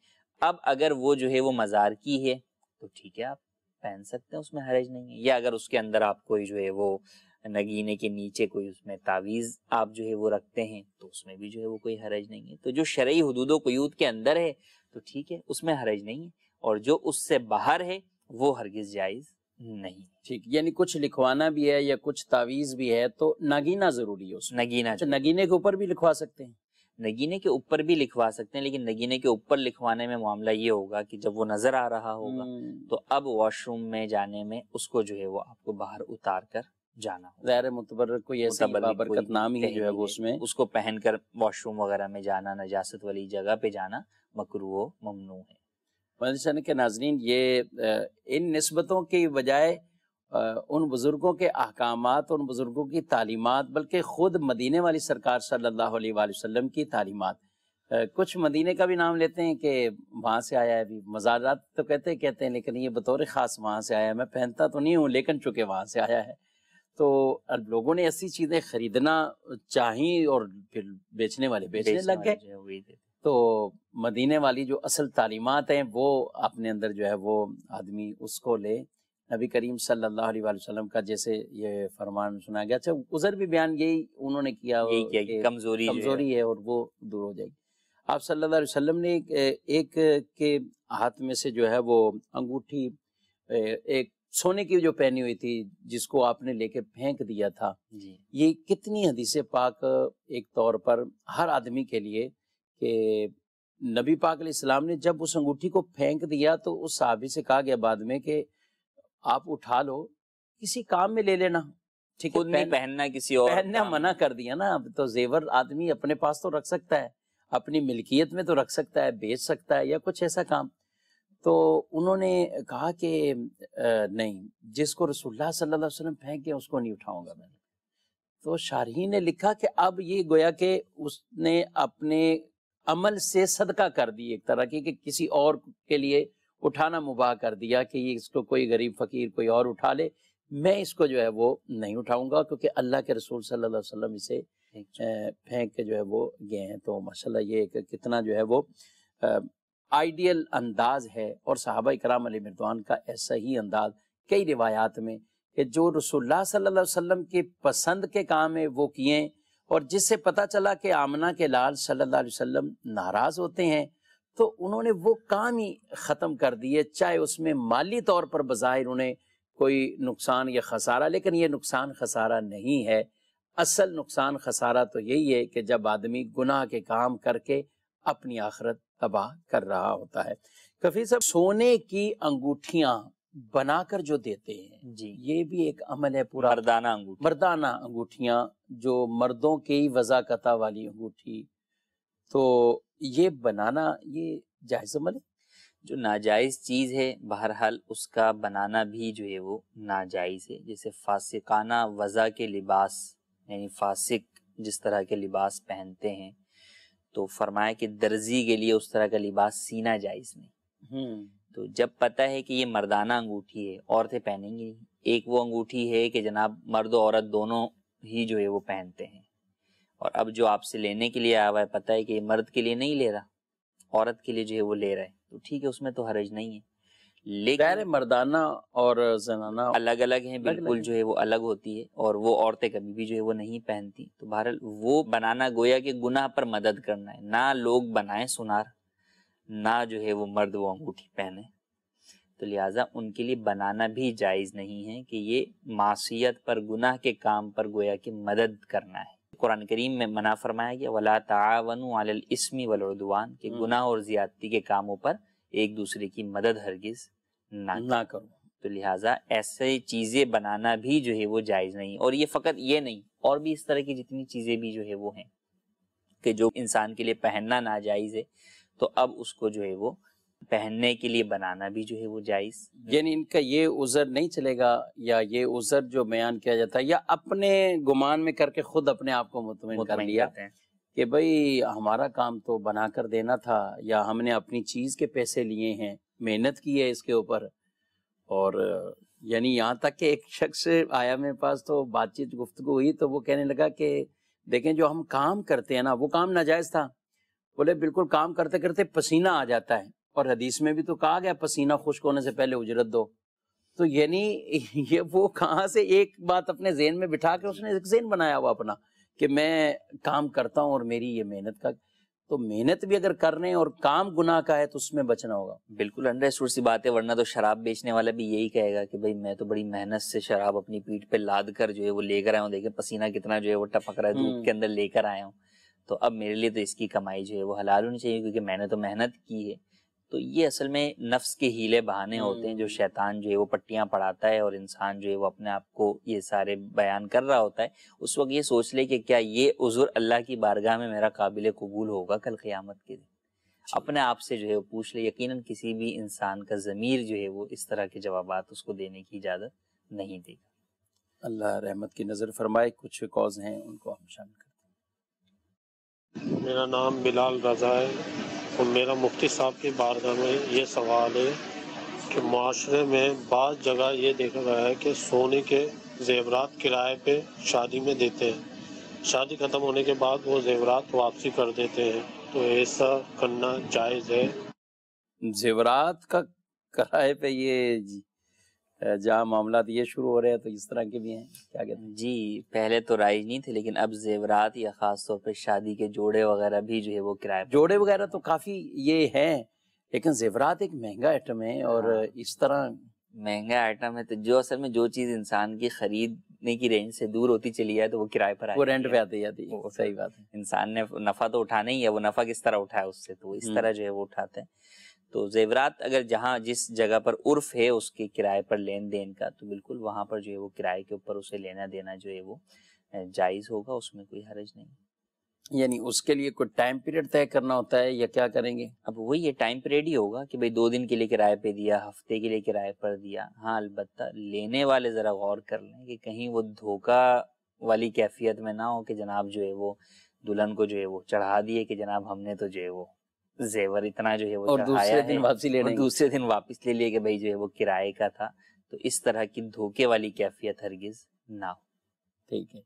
اب اگر وہ جو ہے وہ مزار کی ہے تو ٹھیک ہے آپ پہن سکتے ہیں، اس میں حرج نہیں ہے۔ یا اگر اس کے اندر آپ کوئی جو ہے وہ نگینے کے نیچے کوئی اس میں تعویذ آپ جو ہے وہ رکھتے ہیں تو اس میں بھی جو ہے وہ کوئی حرج نہیں ہے۔ تو جو شرعی حدود و قیود کے اندر ہے تو ٹھیک ہے، اس میں حرج نہیں ہے، اور جو اس سے باہر ہے وہ ہرگز جائز نہیں۔ ٹھیک، یعنی کچھ لکھوانا بھی ہے یا کچھ تعویذ بھی ہے تو نگینہ ضروری ہے اس میں۔ نگینہ نگینے کے اوپر بھی لکھوا سکتے ہیں؟ نگینے کے اوپر بھی لکھوا سکتے ہیں، لیکن نگینے کے اوپر لکھوانے میں معاملہ یہ ہوگا کہ جب وہ نظر آ رہا ہوگا تو اب واش روم میں جانے میں اس کو جو ہے وہ آپ کو باہر اتار کر جانا ہوگا۔ ظاہر متبرک کوئی ایسا بابرکت نام ہی جو ہے وہ اس کو پہن کر واش روم وغیرہ میں جانا، نجاست والی جگہ پہ جانا مکروہ و ممنوع ہے۔ مدنی کے ناظرین، یہ ان نسبتوں کی بجائے ان بزرگوں کے احکامات، ان بزرگوں کی تعلیمات، بلکہ خود مدینے والی سرکار صلی اللہ علیہ وآلہ وسلم کی تعلیمات، کچھ مدینے کا بھی نام لیتے ہیں کہ وہاں سے آیا ہے، بھی مزارات تو کہتے ہیں، لیکن یہ بطور خاص وہاں سے آیا ہے، میں پہنتا تو نہیں ہوں لیکن چونکہ وہاں سے آیا ہے۔ تو لوگوں نے ایسی چیزیں خریدنا چاہیں اور پھر بیچنے والے بیچنے لگ گئے۔ تو مدینے والی جو اصل تعلیمات ہیں وہ اپنے اندر جو ہے وہ آدمی اس کو لے۔ نبی کریم صلی اللہ علیہ وآلہ وسلم کا جیسے یہ فرمان سنا گیا، اچھا عذر بھی بیان یہی انہوں نے کیا کہ کمزوری ہے اور وہ دور ہو جائے گی۔ آپ صلی اللہ علیہ وسلم نے ایک کے ہاتھ میں سے جو ہے وہ انگوٹھی ایک سونے کی جو پہنی ہوئی تھی جس کو آپ نے لے کے پھینک دیا تھا، یہ کتنی حدیث پاک ایک طور پر ہر آدمی کے لیے کہ نبی پاک علیہ السلام نے جب اس انگوٹھی کو پھینک دیا تو اس صحابی سے کہا گیا بعد میں کہ آپ اٹھا لو، کسی کام میں لے لینا، ٹھیک ہے، نہیں پہننا، کسی اور پہننا منع کر دیا نا۔ اب تو زیور آدمی اپنے پاس تو رکھ سکتا ہے، اپنی ملکیت میں تو رکھ سکتا ہے، بیچ سکتا ہے یا کچھ ایسا کام۔ تو انہوں نے کہا کہ نہیں، جس کو رسول اللہ صلی اللہ علیہ وسلم پھینک گیا اس کو نہیں اٹھاؤں گا میں۔ تو شارحین نے لکھا کہ اب یہ گویا کہ اس نے اپنے عمل سے صدقہ کر دی ایک طرح کی، کہ کسی اور کے لیے اٹھانا مباح کر دیا کہ یہ اس کو کوئی غریب فقیر کوئی اور اٹھا لے، میں اس کو جو ہے وہ نہیں اٹھاؤں گا، کیونکہ اللہ کے رسول صلی اللہ علیہ وسلم اسے پھینک کے جو ہے وہ گئے ہیں۔ تو ماشاءاللہ یہ کتنا جو ہے وہ آئیڈیل انداز ہے، اور صحابہ اکرام علیہ رضوان کا ایسا ہی انداز کئی روایات میں کہ جو رسول اللہ صلی اللہ علیہ وسلم کے پسند کے کام ہے وہ کیے، اور جس سے پتہ چلا کہ آمنہ کے لال صلی اللہ علیہ وسلم ناراض ہوتے ہیں تو انہوں نے وہ کام ہی ختم کر دیے، چاہے اس میں مالی طور پر بظاہر انہیں کوئی نقصان یا خسارہ، لیکن یہ نقصان خسارہ نہیں ہے۔ اصل نقصان خسارہ تو یہی ہے کہ جب آدمی گناہ کے کام کر کے اپنی آخرت تباہ کر رہا ہوتا ہے۔ کفیل صاحب، سونے کی انگوٹھیاں بنا کر جو دیتے ہیں جی، یہ بھی ایک عمل ہے پورا، مردانہ انگوٹھیاں جو مردوں کی وضاقتہ والی انگوٹھی، تو یہ بنانا یہ جائز عمل ہے؟ جو ناجائز چیز ہے بہرحال اس کا بنانا بھی جو ہے وہ ناجائز ہے۔ جیسے فاسقانہ وضع کے لباس، یعنی فاسق جس طرح کے لباس پہنتے ہیں، تو فرمایا کہ درزی کے لیے اس طرح کا لباس سینا جائز نہیں۔ تو جب پتہ ہے کہ یہ مردانہ انگوٹھی ہے، عورتیں پہنیں گی نہیں۔ ایک وہ انگوٹھی ہے کہ جناب مرد و عورت دونوں ہی جو ہے وہ پہنتے ہیں، اور اب جو آپ سے لینے کے لیے آیا ہوا ہے پتہ ہے کہ یہ مرد کے لیے نہیں لے رہا، عورت کے لیے جو ہے وہ لے رہا ہے، تو ٹھیک ہے، اس میں تو حرج نہیں ہے۔ لیکن مردانہ اور زنانہ الگ الگ ہیں بالکل، جو ہے وہ الگ ہوتی ہے، اور وہ عورتیں کبھی بھی جو ہے وہ نہیں پہنتی. تو بہرحال وہ بنانا گویا کہ گناہ پر مدد کرنا ہے. نہ لوگ بنائیں سنار، نہ جو ہے وہ مرد وہ انگوٹھی پہنے، تو لہٰذا ان کے لیے بنانا بھی جائز نہیں ہے کہ یہ معصیت پر، گناہ کے کام پر گویا کہ مدد کرنا ہے. قرآن کریم میں منع فرمایا گیا وَلَا تَعَاوَنُوا عَلَى الْإِثْمِ وَالْعُدْوَانِ، کہ گناہ اور زیادتی کے کاموں پر ایک دوسرے کی مدد ہرگز نہ کرو. تو لہٰذا ایسے چیزیں بنانا بھی جو ہے وہ جائز نہیں. اور یہ فقط یہ نہیں، اور بھی اس طرح کی جتنی چیزیں بھی جو ہے وہ ہیں کہ جو انسان کے لیے پہننا ناجائز ہے، تو اب اس کو جو ہے وہ پہننے کے لیے بنانا بھی جو ہے وہ جائز. یعنی ان کا یہ عذر نہیں چلے گا، یا یہ عذر جو بیان کیا جاتا ہے یا اپنے گمان میں کر کے خود اپنے آپ کو مطمئن کر لیا کرتے ہیں کہ بھئی ہمارا کام تو بنا کر دینا تھا، یا ہم نے اپنی چیز کے پیسے لیے ہیں، محنت کی ہے اس کے اوپر. اور یعنی یہاں تک کہ ایک شخص آیا میرے پاس، تو بات چیت گفتگو ہوئی، تو وہ کہنے لگا کہ دیکھیں جو ہم کام کرتے ہیں نا وہ کام ناجائز تھا. بولے بالکل، کام کرتے کرتے پسینہ آ جاتا ہے، اور حدیث میں بھی تو کہا گیا پسینہ خشک ہونے سے پہلے اجرت دو. تو یعنی یہ وہ کہاں سے ایک بات اپنے ذہن میں بٹھا کے اس نے ایک ذہن بنایا ہوا اپنا کہ میں کام کرتا ہوں اور میری یہ محنت کا. تو محنت بھی اگر کر رہے ہیں اور کام گناہ کا ہے تو اس میں بچنا ہوگا. بالکل انڈرسٹوڈ سی بات ہے. ورنہ تو شراب بیچنے والا بھی یہی کہے گا کہ بھائی میں تو بڑی محنت سے شراب اپنی پیٹھ پہ لاد کر جو ہے وہ لے کر آیا ہوں، دیکھیں پسینہ کتنا جو ہے وہ ٹپک رہا ہے، دھوپ کے اندر لے کر آیا ہوں، تو اب میرے لیے تو اس کی کمائی جو ہے وہ حلال ہونی چاہیے، کیونکہ میں نے تو محنت کی ہے. تو یہ اصل میں نفس کے ہیلے بہانے ہوتے ہیں جو شیطان جو ہے وہ پٹیاں پڑھاتا ہے، اور انسان جو ہے وہ اپنے آپ کو یہ سارے بیان کر رہا ہوتا ہے. اس وقت یہ سوچ لے کہ کیا یہ عذر اللہ کی بارگاہ میں میرا قابل قبول ہوگا کل قیامت کے دن. اپنے آپ سے جو ہے وہ پوچھ لے. یقیناً کسی بھی انسان کا ضمیر جو ہے وہ اس طرح کے جوابات اس کو دینے کی اجازت نہیں دے گا. اللہ رحمت کی نظر فرمائے. کچھ کاز ہیں ان کو ہم شامل کرتے ہیں. میرا نام بلال رضا ہے، اور میرا مفتی صاحب کی بارگاہ میں یہ سوال ہے کہ معاشرے میں بعض جگہ یہ دیکھا گیا ہے کہ سونے کے زیورات کرائے پہ شادی میں دیتے ہیں، شادی ختم ہونے کے بعد وہ زیورات واپسی کر دیتے ہیں، تو ایسا کرنا جائز ہے؟ زیورات کا کرائے پہ یہ جہاں معاملات یہ شروع ہو رہے ہیں تو اس طرح کے بھی ہیں، کیا کہتے ہیں؟ جی پہلے تو رائج نہیں تھے، لیکن اب زیورات یا خاص طور پہ شادی کے جوڑے وغیرہ بھی جو ہے وہ کرائے پہ. جوڑے وغیرہ تو کافی یہ ہیں، لیکن زیورات ایک مہنگا آئٹم ہے، اور اس طرح مہنگا آئٹم ہے. تو جو اصل میں جو چیز انسان کی خریدنے کی رینج سے دور ہوتی چلی ہے تو وہ کرائے پر وہ رینٹ پہ آتی جاتی ہے. صحیح بات ہے. انسان نے نفع تو اٹھانا ہی ہے، وہ نفع کس طرح اٹھائے اس سے، تو وہ اس طرح جو ہے وہ اٹھاتے ہیں. تو زیورات اگر جہاں جس جگہ پر عرف ہے اس کے کرائے پر لین دین کا، تو بالکل وہاں پر جو ہے وہ کرائے کے اوپر اسے لینا دینا جو ہے وہ جائز ہوگا، اس میں کوئی حرج نہیں. یعنی اس کے لیے کوئی ٹائم پیریڈ طے کرنا ہوتا ہے یا کیا کریں گے؟ اب وہی یہ ٹائم پیریڈ ہی ہوگا کہ بھئی 2 دن کے لیے کرائے پہ دیا، ہفتے کے لیے کرائے پر دیا. ہاں البتہ لینے والے ذرا غور کر لیں کہ کہیں وہ دھوکہ والی کیفیت میں نہ ہو کہ جناب جو ہے وہ دلہن کو جو ہے وہ چڑھا دیے کہ جناب ہم نے تو جو ہے وہ زیور اتنا جو ہے وہ چڑھایا ہے، اور دوسرے دن واپس لے لیے کہ بھئی جو ہے وہ کرائے کا تھا. تو اس طرح کی دھوکے والی کیفیت ہرگز نہ ہو. ٹھیک ہے.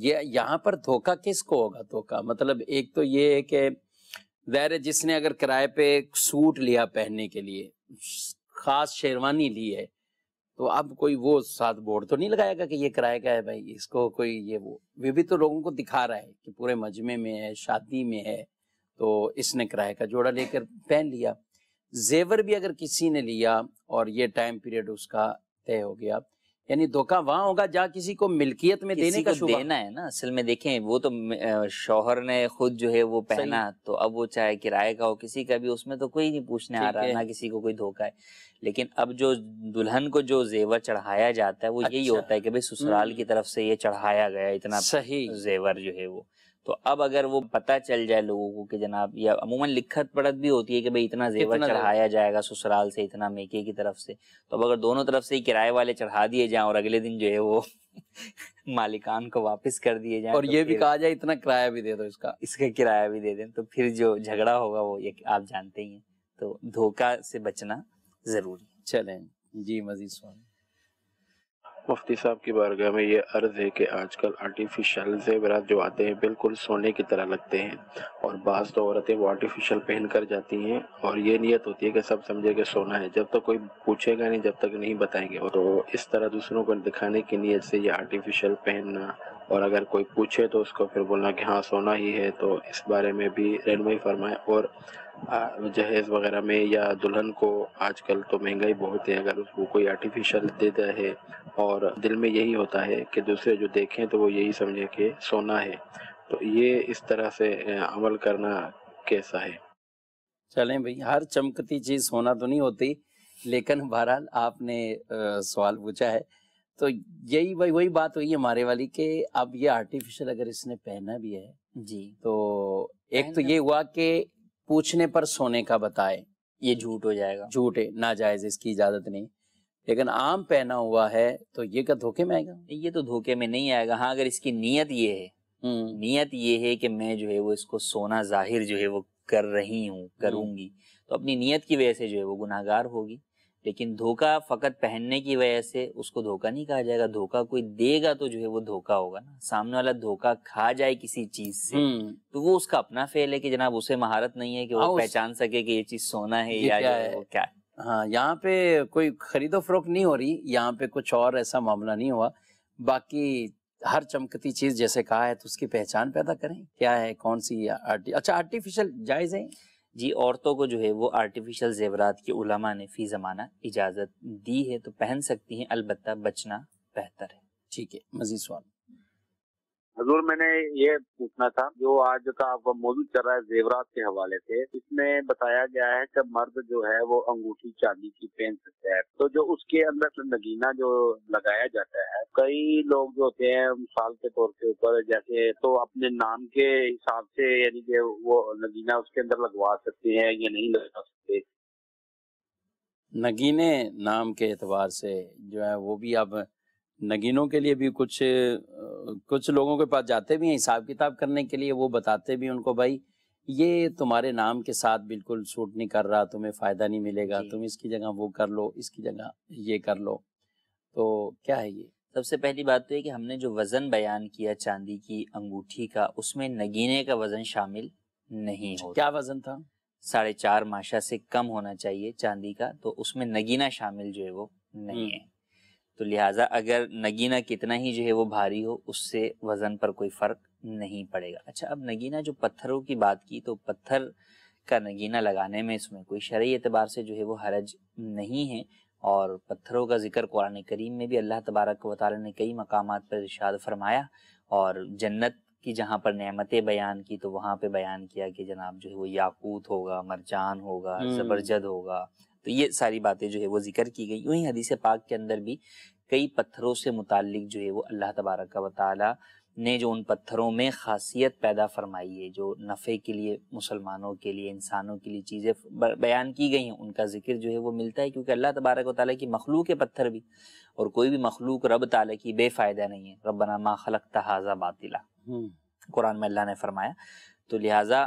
یہ یہاں پر دھوکہ کس کو ہوگا؟ دھوکہ مطلب ایک تو یہ ہے کہ ظاہر ہے جس نے اگر کرائے پہ سوٹ لیا پہننے کے لیے، خاص شیروانی لی ہے، تو اب کوئی وہ ساتھ بورڈ تو نہیں لگائے گا کہ یہ کرائے کا ہے بھائی، اس کو کوئی یہ بھی تو لوگوں کو دکھا رہا ہے کہ پورے مجمع میں ہے، شادی میں ہے، تو اس نے کرائے کا جوڑا لے کر پہن لیا. زیور بھی اگر کسی نے لیا اور یہ ٹائم پیریڈ اس کا طے ہو گیا، یعنی دھوکہ وہاں ہوگا جہاں کسی کو ملکیت میں دینے کا شبہ دینا ہے نا. اصل میں دیکھیں وہ تو شوہر نے خود جو ہے وہ پہنا، تو اب وہ چاہے کرائے کا ہو کسی کا بھی، اس میں تو کوئی نہیں پوچھنے آ رہا، نہ کسی کو کوئی دھوکہ ہے. لیکن اب جو دلہن کو جو زیور چڑھایا جاتا ہے وہ یہی ہوتا ہے کہ بھئی سسرال کی طرف سے یہ چڑھایا گیا اتنا زیور جو ہے وہ. تو اب اگر وہ پتہ چل جائے لوگوں کو کہ جناب، یا عموماً لکھت پڑھت بھی ہوتی ہے کہ بھئی اتنا زیور چڑھایا جائے گا سسرال سے، اتنا میکے کی طرف سے، تو اب اگر دونوں طرف سے ہی کرائے والے چڑھا دیے جائیں اور اگلے دن جو ہے وہ مالکان کو واپس کر دیے جائیں، اور یہ بھی کہا جائے اتنا کرایہ بھی دے دو، اس کا کرایہ بھی دے دیں، تو پھر جو جھگڑا ہوگا وہ آپ جانتے ہی ہیں. تو دھوکہ سے بچنا ضروری ہے. چلیں جی مزید سوال. مفتی صاحب کی بارگاہ میں یہ عرض ہے کہ آج کل آرٹیفیشل زیورات جو آتے ہیں بالکل سونے کی طرح لگتے ہیں، اور بعض تو عورتیں وہ آرٹیفیشل پہن کر جاتی ہیں اور یہ نیت ہوتی ہے کہ سب سمجھے کہ سونا ہے، جب تک کوئی پوچھے گا نہیں، جب تک نہیں بتائیں گے، تو اس طرح دوسروں کو دکھانے کی نیت سے یہ آرٹیفیشل پہننا، اور اگر کوئی پوچھے تو اس کو پھر بولنا کہ ہاں سونا ہی ہے، تو اس بارے میں بھی رہنمائی فرمائیں۔ اور جہیز وغیرہ میں یا دلہن کو آج کل تو مہنگائی بہت ہے، اگر اس کو کوئی آرٹیفیشل دیتا ہے اور دل میں یہی ہوتا ہے کہ دوسرے جو دیکھیں تو وہ یہی سمجھیں کہ سونا ہے، تو یہ اس طرح سے عمل کرنا کیسا ہے؟ چلیں بھئی، ہر چمکتی چیز سونا تو نہیں ہوتی، لیکن بہرحال آپ نے سوال پوچھا ہے تو یہی وہی بات ہوئی ہمارے والی کہ اب یہ آرٹیفیشل اگر اس نے پہنا بھی ہے جی تو ایک تو یہ ہوا کہ پوچھنے پر سونے کا بتائے، یہ جھوٹ ہو جائے گا، جھوٹ ہے، ناجائز، اس کی اجازت نہیں، لیکن عام پہنا ہوا ہے تو یہ کیا دھوکے میں آئے گا؟ یہ تو دھوکے میں نہیں آئے گا۔ ہاں اگر اس کی نیت یہ ہے، نیت یہ ہے کہ میں جو ہے وہ اس کو سونا ظاہر جو ہے وہ کر رہی ہوں، کروں گی، تو اپنی نیت کی وجہ سے جو ہے وہ گناہگار ہوگی۔ لیکن دھوکا فقط پہننے کی وجہ سے اس کو دھوکا نہیں کہا جائے گا، دھوکا کوئی دے گا تو جو ہے وہ دھوکا ہوگا نا۔ سامنے والا دھوکا کھا جائے کسی چیز سے تو وہ اس کا اپنا فعل ہے کہ جناب اسے مہارت نہیں ہے کہ وہ پہچان سکے کہ یہ چیز سونا ہے یا جو ہے وہ کیا ہے۔ ہاں، یہاں پہ کوئی خرید و فروخت نہیں ہو رہی، یہاں پہ کچھ اور ایسا معاملہ نہیں ہوا، باقی ہر چمکتی چیز جیسے کہا ہے تو اس کی پہچان پیدا کریں، کیا ہے، کون سی اچھا آرٹیفیشل جائز ہے؟ جی، عورتوں کو جو ہے وہ آرٹیفیشل زیورات کی علماء نے فی زمانہ اجازت دی ہے تو پہن سکتی ہیں، البتہ بچنا بہتر ہے۔ ٹھیک ہے، مزید سوال۔ حضور میں نے یہ پوچھنا تھا، جو آج کا آپ کا موضوع چل رہا ہے زیورات کے حوالے سے، اس میں بتایا گیا ہے کہ مرد جو ہے وہ انگوٹھی چاندی کی پہن سکتا ہے، تو جو اس کے اندر نگینہ جو لگایا جاتا ہے، کئی لوگ جو ہوتے ہیں مثال کے طور کے اوپر جیسے تو اپنے نام کے حساب سے یعنی کہ وہ نگینہ اس کے اندر لگوا سکتے ہیں یا نہیں لگا سکتے؟ نگینے نام کے اعتبار سے جو ہے وہ بھی اب نگینوں کے لیے بھی کچھ لوگوں کے پاس جاتے بھی ہیں حساب کتاب کرنے کے لیے، وہ بتاتے بھی ان کو بھائی یہ تمہارے نام کے ساتھ بالکل سوٹ نہیں کر رہا، تمہیں فائدہ نہیں ملے گا، تم اس کی جگہ وہ کر لو، اس کی جگہ یہ کر لو، تو کیا ہے یہ؟ سب سے پہلی بات تو یہ کہ ہم نے جو وزن بیان کیا چاندی کی انگوٹھی کا، اس میں نگینے کا وزن شامل نہیں ہوتا۔ کیا وزن تھا؟ 4.5 ماشا سے کم ہونا چاہیے چاندی کا، تو اس میں نگینہ شامل جو ہے وہ نہیں ہے، تو لہٰذا اگر نگینہ کتنا ہی جو ہے وہ بھاری ہو اس سے وزن پر کوئی فرق نہیں پڑے گا۔ اچھا، اب نگینہ جو پتھروں کی بات کی، تو پتھر کا نگینہ لگانے میں اس میں کوئی شرعی اعتبار سے جو ہے وہ حرج نہیں ہے، اور پتھروں کا ذکر قرآن کریم میں بھی اللہ تبارک و تعالی نے کئی مقامات پر ارشاد فرمایا، اور جنت کی جہاں پر نعمتیں بیان کی تو وہاں پہ بیان کیا کہ جناب جو ہے وہ یاقوت ہوگا، مرجان ہوگا، زبرجد ہوگا، تو یہ ساری باتیں جو ہے وہ ذکر کی گئی۔ یوں ہی حدیث پاک کے اندر بھی کئی پتھروں سے متعلق جو ہے وہ اللہ تبارک و تعالی نے جو ان پتھروں میں خاصیت پیدا فرمائی ہے، جو نفع کے لیے، مسلمانوں کے لیے، انسانوں کے لیے چیزیں بیان کی گئی ہیں، ان کا ذکر جو ہے وہ ملتا ہے، کیونکہ اللہ تبارک و تعالیٰ کی مخلوق ہے پتھر بھی، اور کوئی بھی مخلوق رب تعالیٰ کی بے فائدہ نہیں ہے۔ ربنا ما خلقت ھذا باطلا، قرآن میں اللہ نے فرمایا، تو لہٰذا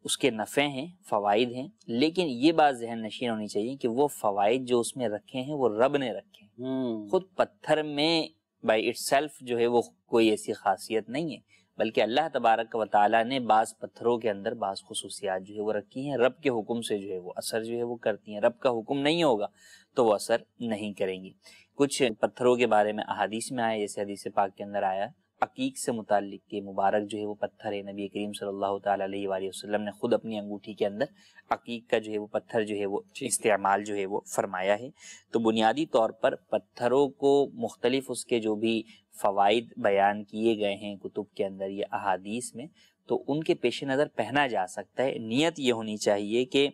اس کے نفع ہیں، فوائد ہیں، لیکن یہ بات ذہن نشین ہونی چاہیے کہ وہ فوائد جو اس میں رکھے ہیں وہ رب نے رکھے ہیں، خود پتھر میں بائی اٹ سیلف جو ہے وہ کوئی ایسی خاصیت نہیں ہے، بلکہ اللہ تبارک و تعالیٰ نے بعض پتھروں کے اندر بعض خصوصیات جو ہے وہ رکھی ہیں، رب کے حکم سے جو ہے وہ اثر جو ہے وہ کرتی ہیں، رب کا حکم نہیں ہوگا تو وہ اثر نہیں کریں گی۔ کچھ پتھروں کے بارے میں احادیث میں آیا، جیسے حدیث پاک کے اندر آیا عقیق سے متعلق کہ مبارک جو ہے وہ پتھر ہے، نبی کریم صلی اللہ تعالیٰ علیہ وآلہ وسلم نے خود اپنی انگوٹھی کے اندر عقیق کا جو ہے وہ پتھر جو ہے وہ استعمال جو ہے وہ فرمایا ہے۔ تو بنیادی طور پر پتھروں کو مختلف اس کے جو بھی فوائد بیان کیے گئے ہیں کتب کے اندر یا احادیث میں، تو ان کے پیش نظر پہنا جا سکتا ہے۔ نیت یہ ہونی چاہیے کہ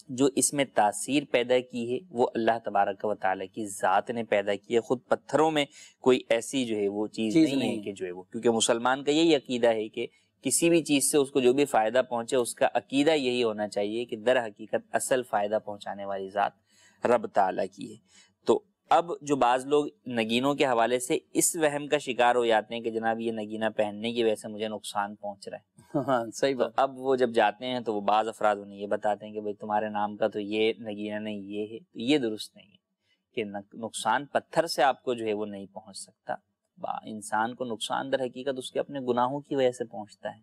جو اس میں تاثیر پیدا کی ہے وہ اللہ تبارک و تعالیٰ کی ذات نے پیدا کی ہے، خود پتھروں میں کوئی ایسی جو ہے وہ چیز نہیں ہے کہ جو ہے وہ، کیونکہ مسلمان کا یہی عقیدہ ہے کہ کسی بھی چیز سے اس کو جو بھی فائدہ پہنچے، اس کا عقیدہ یہی ہونا چاہیے کہ در حقیقت اصل فائدہ پہنچانے والی ذات رب تعالیٰ کی ہے۔ تو اب جو بعض لوگ نگینوں کے حوالے سے اس وہم کا شکار ہو جاتے ہیں کہ جناب یہ نگینہ پہننے کی وجہ سے مجھے نقصان پہنچ رہا ہے، ہاں صحیح بات۔ اب وہ جب جاتے ہیں تو وہ بعض افراد انہیں یہ بتاتے ہیں کہ بھئی تمہارے نام کا تو یہ نگینہ نہیں، یہ ہے، تو یہ درست نہیں ہے۔ کہ نقصان پتھر سے آپ کو جو ہے وہ نہیں پہنچ سکتا. انسان کو نقصان در حقیقت اس کے اپنے گناہوں کی وجہ سے پہنچتا ہے.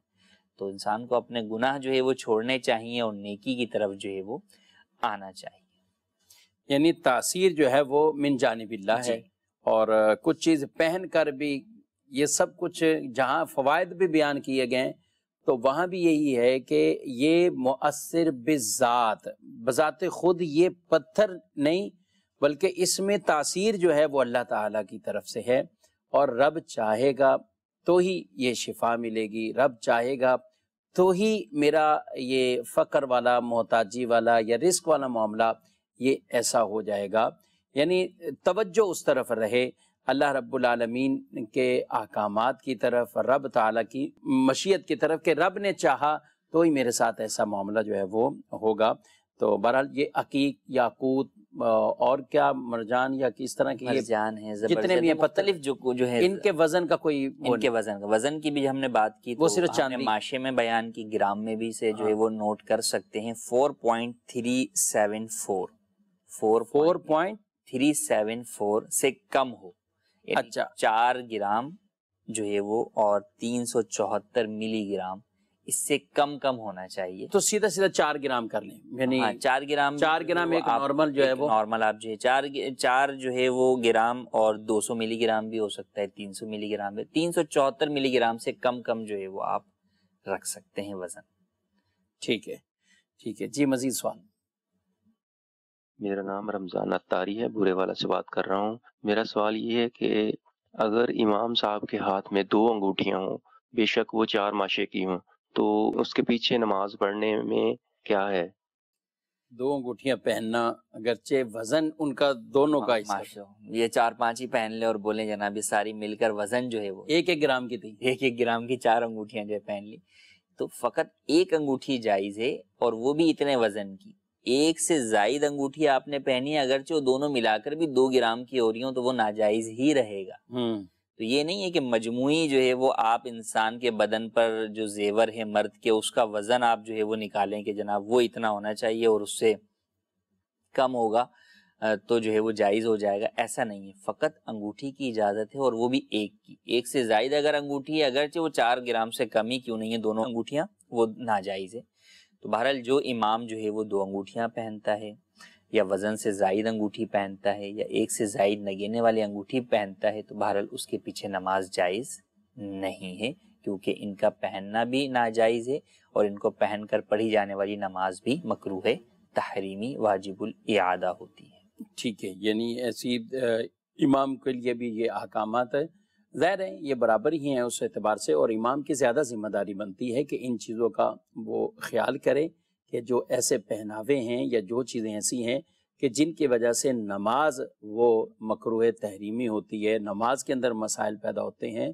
تو انسان کو اپنے گناہ جو ہے وہ چھوڑنے چاہیے اور نیکی کی طرف جو ہے وہ آنا چاہیے. یعنی تاثیر جو ہے وہ من جانب اللہ ہے. اور کچھ چیز پہن کر بھی یہ سب کچھ جہاں فوائد بھی بیان کیے گئے تو وہاں بھی یہی ہے کہ یہ مؤثر بذات خود یہ پتھر نہیں بلکہ اس میں تاثیر جو ہے وہ اللہ تعالیٰ کی طرف سے ہے. اور رب چاہے گا تو ہی یہ شفا ملے گی، رب چاہے گا تو ہی میرا یہ فقر والا، محتاجی والا یا رزق والا معاملہ یہ ایسا ہو جائے گا. یعنی توجہ اس طرف رہے اللہ رب العالمین کے احکامات کی طرف، رب تعالیٰ کی مشیت کی طرف کہ رب نے چاہا تو ہی میرے ساتھ ایسا معاملہ جو ہے وہ ہوگا. تو بہرحال یہ عقیق، یاقوت اور کیا مرجان یا کس طرح کی مرجان ہیں، جتنے بھی مختلف جو ہے ان کے وزن کا کوئی ان کے وزن کی بھی ہم نے بات کی، وہ تو صرف ہم نے چاندی ماشے میں بیان کی، گرام میں بھی سے جو ہے وہ نوٹ کر سکتے ہیں. 4.374 4.374 سے کم ہو، اچھا 4 گرام جو ہے وہ اور 374 ملی گرام، اس سے کم ہونا چاہیے. تو سیدھا 4 گرام کر لیں. یعنی 4 گرام ایک نارمل جو ہے وہ نارمل آپ جو ہے 4 جو ہے وہ گرام اور 200 ملی گرام بھی ہو سکتا ہے، 300 ملی گرام ہے. 374 ملی گرام سے کم جو ہے وہ آپ رکھ سکتے ہیں وزن. ٹھیک ہے جی. مزید سوال. میرا نام رمضان اتاری ہے، بورے والا سے بات کر رہا ہوں. میرا سوال یہ ہے کہ اگر امام صاحب کے ہاتھ میں 2 انگوٹھیاں ہوں، بے شک وہ 4 ماشے کی ہوں، تو اس کے پیچھے نماز پڑھنے میں کیا ہے؟ 2 انگوٹھیاں پہننا اگرچہ وزن ان کا دونوں کا حصہ، یہ 4-5 ہی پہن لے اور بولیں جناب یہ ساری مل کر وزن جو ہے وہ 1 گرام کی تھی، 1 گرام کی 4 انگوٹھیاں جو پہن لی، تو فقط 1 انگوٹھی جائز ہے اور وہ بھی اتنے وزن کی. 1 سے زائد انگوٹھی آپ نے پہنی ہے، اگرچہ وہ دونوں ملا کر بھی 2 گرام کی ہو رہی ہوں تو وہ ناجائز ہی رہے گا. تو یہ نہیں ہے کہ مجموعی جو ہے وہ آپ انسان کے بدن پر جو زیور ہے مرد کے اس کا وزن آپ جو ہے وہ نکالیں کہ جناب وہ اتنا ہونا چاہیے اور اس سے کم ہوگا تو جو ہے وہ جائز ہو جائے گا. ایسا نہیں ہے، فقط انگوٹھی کی اجازت ہے اور وہ بھی 1 کی. 1 سے زائد اگر انگوٹھی ہے، اگرچہ وہ 4 گرام سے کم ہی کیوں نہیں ہے، دونوں انگوٹھیاں وہ ناجائز ہے. تو بہرحال جو امام جو ہے وہ 2 انگوٹھیاں پہنتا ہے یا وزن سے زائد انگوٹھی پہنتا ہے یا 1 سے زائد نگینے والی انگوٹھی پہنتا ہے تو بہرحال اس کے پیچھے نماز جائز نہیں ہے، کیونکہ ان کا پہننا بھی ناجائز ہے اور ان کو پہن کر پڑھی جانے والی نماز بھی مکروہ تحریمی واجب الاعادہ ہوتی ہے. ٹھیک ہے. یعنی ایسی امام کے لیے بھی یہ احکامات ہے، ظاہر ہے یہ برابر ہی ہیں اس اعتبار سے، اور امام کی زیادہ ذمہ داری بنتی ہے کہ ان چیزوں کا وہ خیال کرے کہ جو ایسے پہناوے ہیں یا جو چیزیں ایسی ہیں کہ جن کی وجہ سے نماز وہ مکروہ تحریمی ہوتی ہے، نماز کے اندر مسائل پیدا ہوتے ہیں،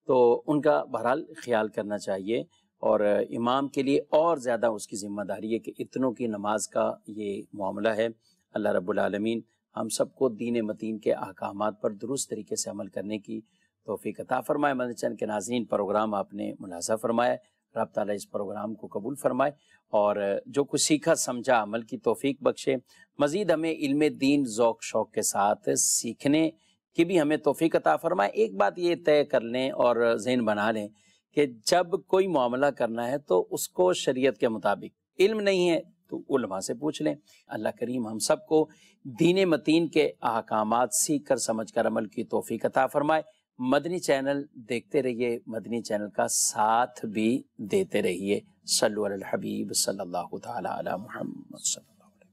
تو ان کا بہرحال خیال کرنا چاہیے. اور امام کے لیے اور زیادہ اس کی ذمہ داری ہے کہ اتنوں کی نماز کا یہ معاملہ ہے. اللہ رب العالمین ہم سب کو دین متین کے احکامات پر درست طریقے سے عمل کرنے کی توفیق عطا فرمائے. مدنی چینل کے ناظرین، پروگرام آپ نے ملاحظہ فرمایا، رب تعالیٰ اس پروگرام کو قبول فرمائے اور جو کچھ سیکھا سمجھا عمل کی توفیق بخشے. مزید ہمیں علم دین ذوق شوق کے ساتھ سیکھنے کی بھی ہمیں توفیق عطا فرمائے. ایک بات یہ طے کر لیں اور ذہن بنا لیں کہ جب کوئی معاملہ کرنا ہے تو اس کو شریعت کے مطابق، علم نہیں ہے تو علماء سے پوچھ لیں. اللہ کریم ہم سب کو دین متین کے احکامات سیکھ کر سمجھ کر عمل کی توفیق عطا فرمائے. مدنی چینل دیکھتے رہیے، مدنی چینل کا ساتھ بھی دیتے رہیے. صلو علی الحبیب صلی اللہ تعالی علی محمد صلی اللہ علیہ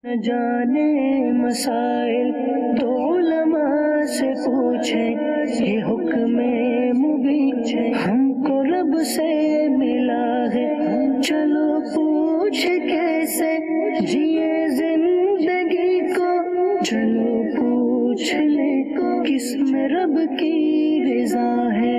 وسلم. جانے مسائل تو علماء سے پوچھیں، یہ حکم مبین ہم کو رب سے ملا ہے. چلو پوچھ کیسے جیے زندگی کو، چلو پوچھ لے کس میں رب کی رضا ہے.